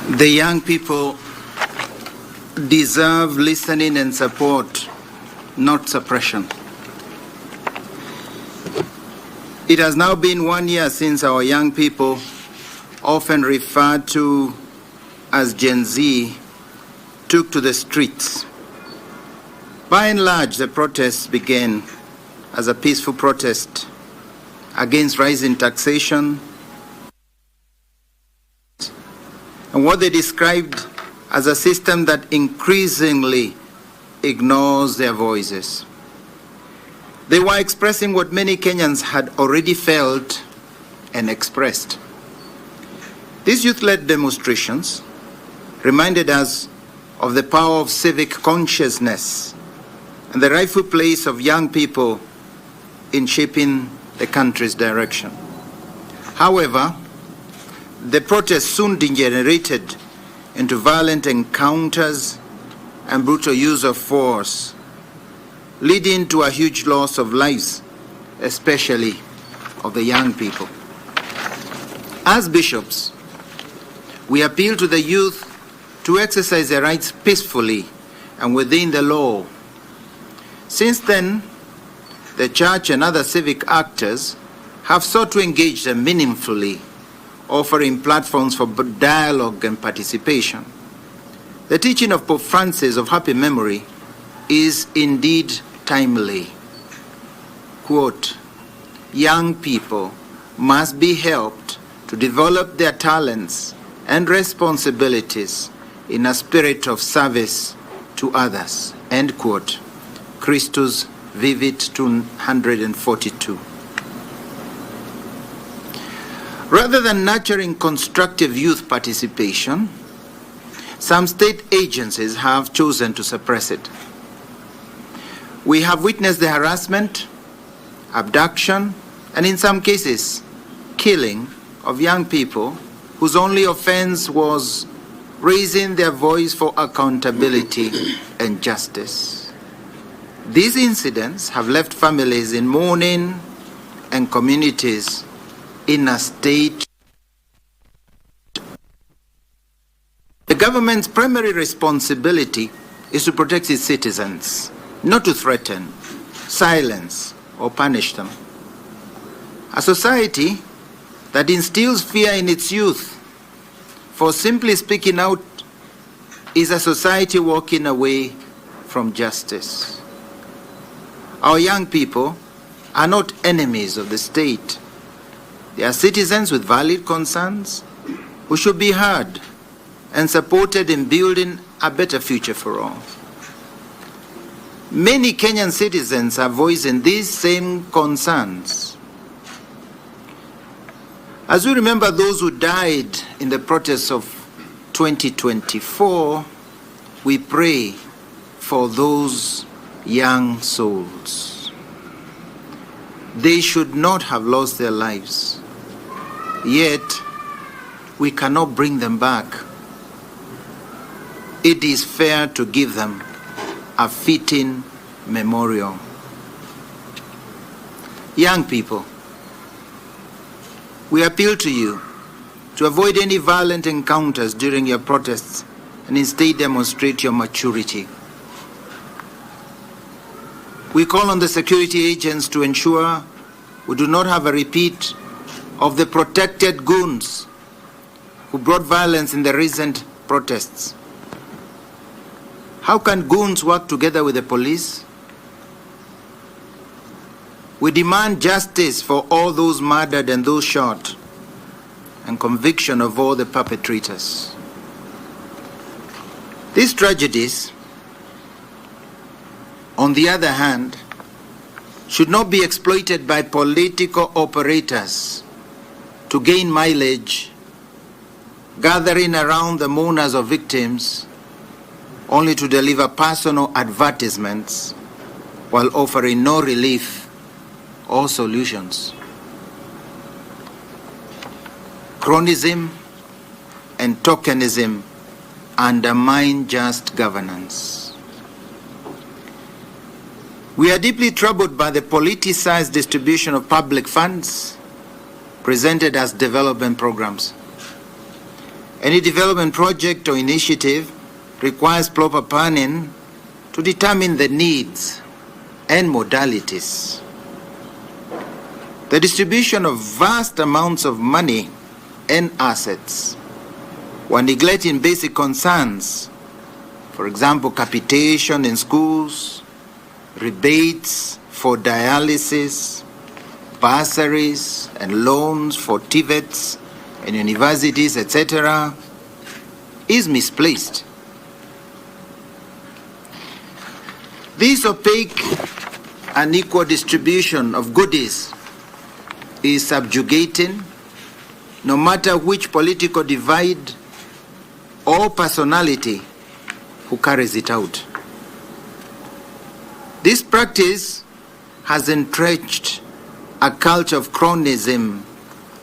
The young people deserve listening and support, not suppression. It has now been 1 year since our young people, often referred to as Gen Z, took to the streets. By and large, the protests began as a peaceful protest against rising taxation and what they described as a system that increasingly ignores their voices. They were expressing what many Kenyans had already felt and expressed. These youth-led demonstrations reminded us of the power of civic consciousness and the rightful place of young people in shaping the country's direction. However, the protests soon degenerated into violent encounters and brutal use of force, leading to a huge loss of lives, especially of the young people. As bishops, we appeal to the youth to exercise their rights peacefully and within the law. Since then, the church and other civic actors have sought to engage them meaningfully, offering platforms for dialogue and participation. The teaching of Pope Francis of happy memory is indeed timely. Quote, "Young people must be helped to develop their talents and responsibilities in a spirit of service to others." End quote. Christus Vivit 242. Rather than nurturing constructive youth participation, some state agencies have chosen to suppress it. We have witnessed the harassment, abduction, and in some cases, killing of young people whose only offense was raising their voice for accountability and justice. These incidents have left families in mourning and communities in a state. The government's primary responsibility is to protect its citizens, not to threaten, silence, or punish them. A society that instills fear in its youth for simply speaking out is a society walking away from justice. Our young people are not enemies of the state. They are citizens with valid concerns who should be heard and supported in building a better future for all. Many Kenyan citizens are voicing these same concerns. As we remember those who died in the protests of 2024, we pray for those young souls. They should not have lost their lives. Yet, we cannot bring them back. It is fair to give them a fitting memorial. Young people, we appeal to you to avoid any violent encounters during your protests and instead demonstrate your maturity. We call on the security agents to ensure we do not have a repeat of the protected goons who brought violence in the recent protests. How can goons work together with the police? We demand justice for all those murdered and those shot, and conviction of all the perpetrators. These tragedies, on the other hand, should not be exploited by political operators to gain mileage, gathering around the mourners of victims only to deliver personal advertisements while offering no relief or solutions. Cronyism and tokenism undermine just governance. We are deeply troubled by the politicized distribution of public funds presented as development programs. Any development project or initiative requires proper planning to determine the needs and modalities. The distribution of vast amounts of money and assets while neglecting basic concerns, for example, capitation in schools, rebates for dialysis, bursaries and loans for TVETs and universities, etc., is misplaced. This opaque and unequal distribution of goodies is subjugating, no matter which political divide or personality who carries it out. This practice has entrenched a culture of cronyism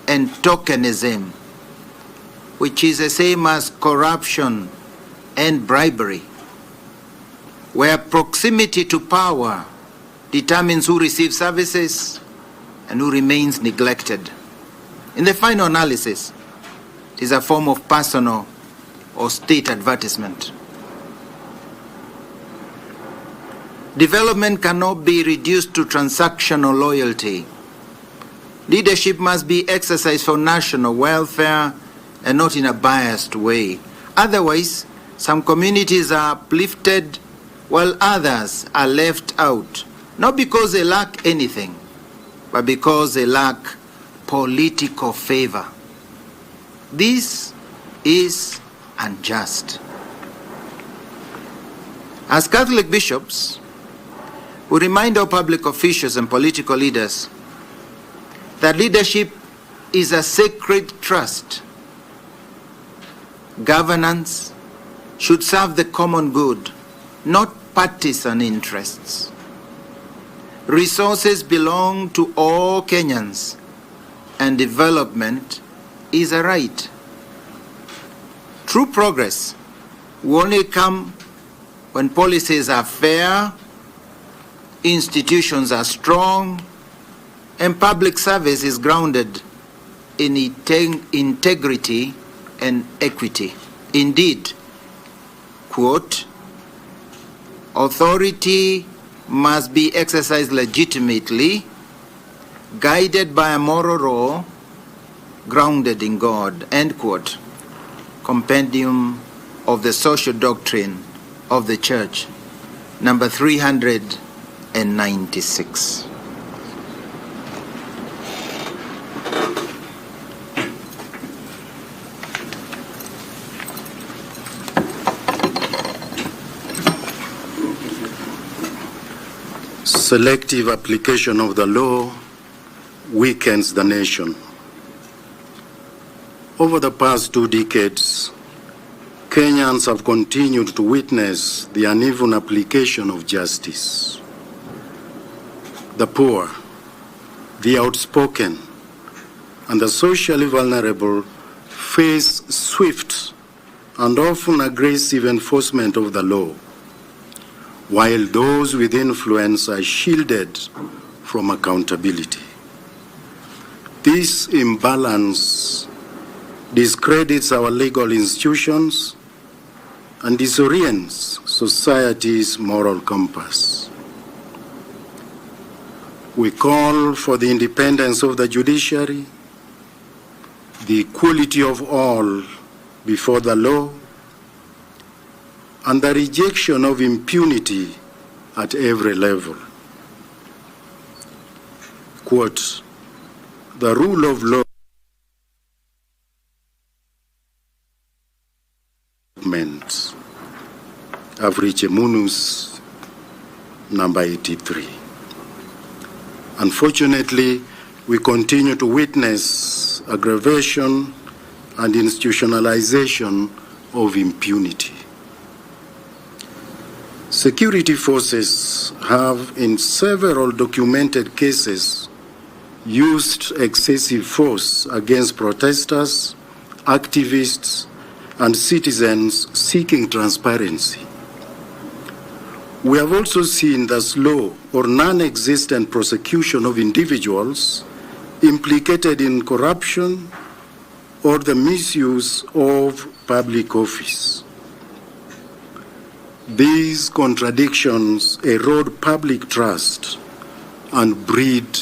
and tokenism, which is the same as corruption and bribery, where proximity to power determines who receives services and who remains neglected. In the final analysis, it is a form of personal or state advertisement. Development cannot be reduced to transactional loyalty. Leadership must be exercised for national welfare and not in a biased way. Otherwise, some communities are uplifted while others are left out, not because they lack anything, but because they lack political favor. This is unjust. As Catholic bishops, we remind our public officials and political leaders that leadership is a sacred trust. Governance should serve the common good, not partisan interests. Resources belong to all Kenyans, and development is a right. True progress will only come when policies are fair, institutions are strong, and public service is grounded in integrity and equity. Indeed, quote, authority must be exercised legitimately, guided by a moral law, grounded in God, end quote. Compendium of the Social Doctrine of the Church, number 396. Selective application of the law weakens the nation. Over the past 2 decades, Kenyans have continued to witness the uneven application of justice. The poor, the outspoken, and the socially vulnerable face swift and often aggressive enforcement of the law, while those with influence are shielded from accountability. This imbalance discredits our legal institutions and disorients society's moral compass. We call for the independence of the judiciary, the equality of all before the law, and the rejection of impunity at every level. Quote, the rule of law Average Munus, number 83. Unfortunately, we continue to witness aggravation and institutionalization of impunity. Security forces have, in several documented cases, used excessive force against protesters, activists, and citizens seeking transparency. We have also seen the slow or non-existent prosecution of individuals implicated in corruption or the misuse of public office. These contradictions erode public trust and breed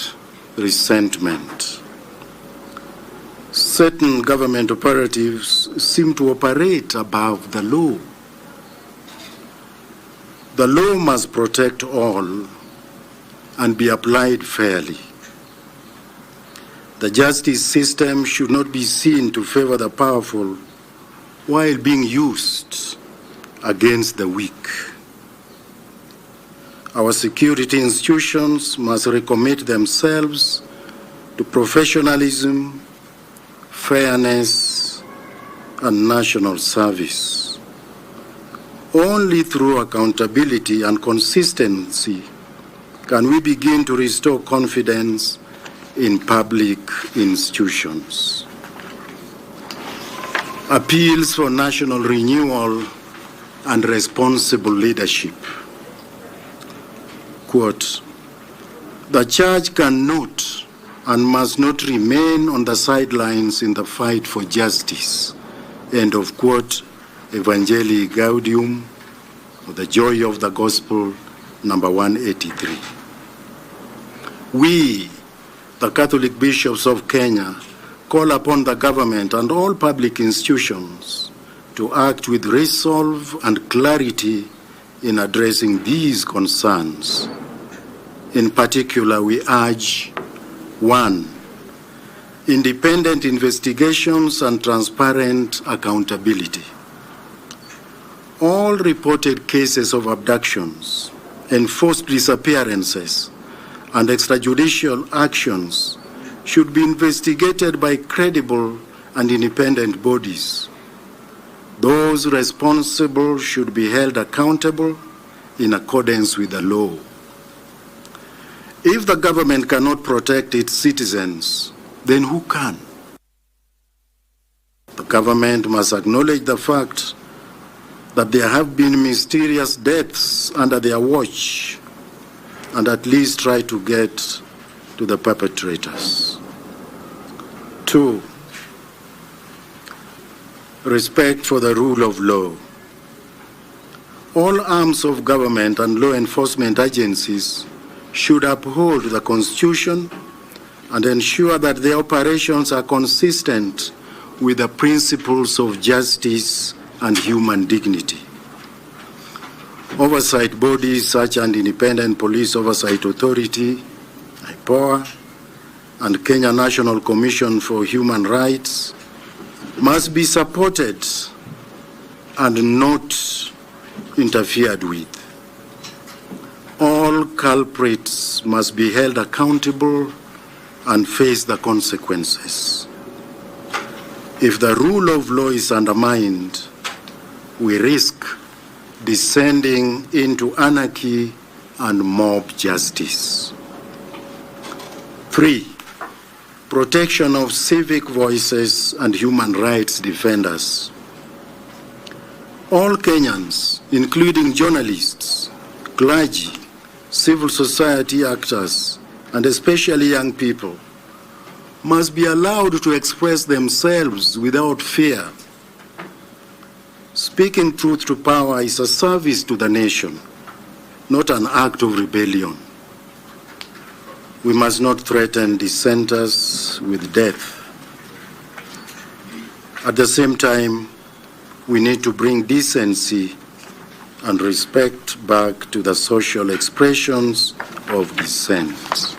resentment. Certain government operatives seem to operate above the law. The law must protect all and be applied fairly. The justice system should not be seen to favor the powerful while being used against the weak. Our security institutions must recommit themselves to professionalism, fairness, and national service. Only through accountability and consistency can we begin to restore confidence in public institutions. Appeals for national renewal and responsible leadership. Quote, the church cannot and must not remain on the sidelines in the fight for justice. End of quote, Evangelii Gaudium, or the Joy of the Gospel, number 183. We, the Catholic bishops of Kenya, call upon the government and all public institutions to act with resolve and clarity in addressing these concerns. In particular, we urge 1. Independent investigations and transparent accountability. All reported cases of abductions, enforced disappearances, and extrajudicial actions should be investigated by credible and independent bodies. Those responsible should be held accountable in accordance with the law. If the government cannot protect its citizens, then who can? The government must acknowledge the fact that there have been mysterious deaths under their watch and at least try to get to the perpetrators. 2. Respect for the rule of law. All arms of government and law enforcement agencies should uphold the Constitution and ensure that their operations are consistent with the principles of justice and human dignity. Oversight bodies such as Independent Police Oversight Authority, IPOA, and Kenya National Commission for Human Rights must be supported and not interfered with. All culprits must be held accountable and face the consequences. If the rule of law is undermined, we risk descending into anarchy and mob justice. 3. Protection of civic voices and human rights defenders. All Kenyans, including journalists, clergy, civil society actors, and especially young people, must be allowed to express themselves without fear. Speaking truth to power is a service to the nation, not an act of rebellion. We must not threaten dissenters with death. At the same time, we need to bring decency and respect back to the social expressions of dissent.